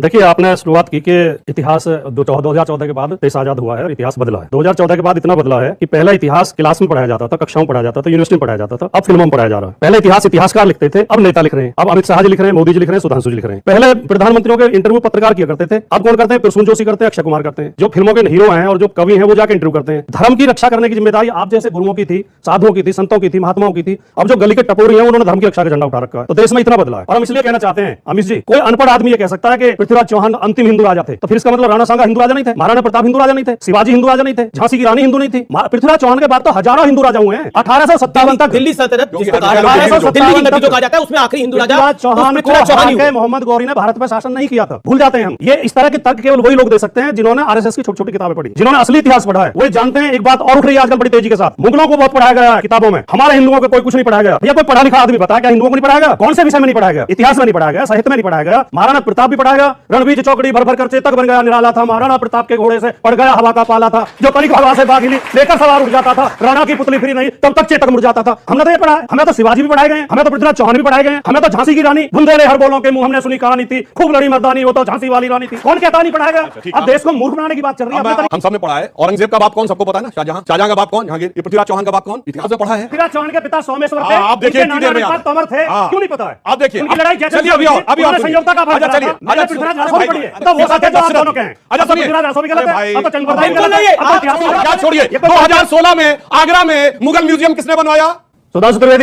देखिए, आपने शुरुआत की कि इतिहास 2014 के बाद देश आजाद हुआ है और इतिहास बदला है। 2014 के बाद इतना बदला है कि पहला इतिहास क्लास में पढ़ाया जाता था, कक्षाओं में पढ़ाया जाता था, यूनिवर्सिटी में पढ़ाया जाता था, अब फिल्मों में पढ़ाया जा रहा है। पहले इतिहासकार लिखते थे, अब नेता लिख रहे हैं। अब अमित शाह जी लिख रहे हैं, मोदी जी लिख रहे हैं, सुधांशु जी लिख रहे हैं। पहले प्रधानमंत्रियों के इंटरव्यू पत्रकार किया करते थे, अब कौन करते हैं? प्रसून जोशी करते हैं, अक्षय कुमार करते हैं। जो फिल्मों के हीरो हैं और जो कवि हैं वो जाकर इंटरव्यू करते हैं। धर्म की रक्षा करने की जिम्मेदारी आप जैसे गुरुओं की थी, साधुओं की थी, संतों की थी, महात्माओं की थी। अब जो गली के टपोरी हैं उन्होंने धर्म की रक्षा का झंडा उठा रखा है। तो देश में इतना बदला है। और हम इसलिए कहना चाहते हैं अमित जी, कोई अनपढ़ आदमी ये कह सकता है कि पृथ्वीराज चौहान अंतिम हिंदू राजा थे, तो फिर इसका मतलब राणा सांगा हिंदू राजा नहीं थे, महाराणा प्रताप हिंदू राजा नहीं थे, शिवाजी हिंदू राजा नहीं थे, झांसी की रानी हिंदू नहीं थी। पृथ्वीराज चौहान के बाद तो हजारों हिंदू राजा हुए हैं। 1857 तक दिल्ली सल्तनत दिल्ली की कहा जाता है उसमें आखिरी हिंदू राजा चौहान को मोहम्मद गौरी ने भारत पर शासन नहीं किया था। भूल जाते हैं हम। ये इस तरह के तर्क केवल वही लोग दे सकते हैं जिन्होंने आरएसएस की छोटी छोटी किताबें पढ़ी, जिन्होंने असली इतिहास पढ़ा है। वो जानते हैं। एक बात और उठ रही है आजकल बड़ी तेजी के साथ, मुगलों को बहुत पढ़ाया गया किताबों में, हमारे हिंदुओं को कोई कुछ नहीं पढ़ाया गया। भैया कोई पढ़ा लिखा आदमी बताया क्या हिंदुओं को नहीं पढ़ाया गया? कौन से विषय में नहीं पढ़ाया गया? इतिहास में नहीं पढ़ाया गया, साहित्य में नहीं पढ़ाया गया। महाराणा प्रताप भी पढ़ाया गया, रणवीर चौकड़ी भर भर कर चेतक बन गया निराला था, महाराणा प्रताप के घोड़े से पड़ गया हवा का पाला था, जो कलिक हवा से बाघिली लेकर सवार उठ जाता था, राणा की पुतली फिरी नहीं तब तक चेतक मुड़ जाता था। हमने तो ये पढ़ा है। हमें तो शिवाजी भी पढ़ाए गए, हमें तो पृथ्वीराज चौहान भी पढ़ाए गए, हमें तो झांसी की रानी बुंदेले हर बोलों के मुंह हमने सुनी कहानी थी, खूब लड़ी मर्दानी वो तो झांसी वाली रानी थी। कौन कहता नहीं पढ़ाया गया? अब देश को मूर्ख बनाने की बात चल रही है। हम सबने पढ़ा है। औरंगजेब का बाप कौन? सबको पता है ना, शाहजहां का बाप कौन? जहांगीर। पृथ्वीराज चौहान का बाप कौन? इतिहास में पढ़ा है। पृथ्वीराज चौहान के पिता सोमेश्वर थे। आप देखिए तोमर थे, क्यों नहीं पता है? आप देखिए उनकी लड़ाई चलिए अभी और संयोगता का भाग चलिए पृथ्वीराज रासो भी पढ़िए तो वो साथ तो दोनों के हैं। अच्छा सुनिए, पृथ्वीराज रासो भी गलत है, अब तो छोड़िए। 2016 में आगरा में मुगल म्यूजियम किसने बनवाया? सुधांशु त्रिवेदी।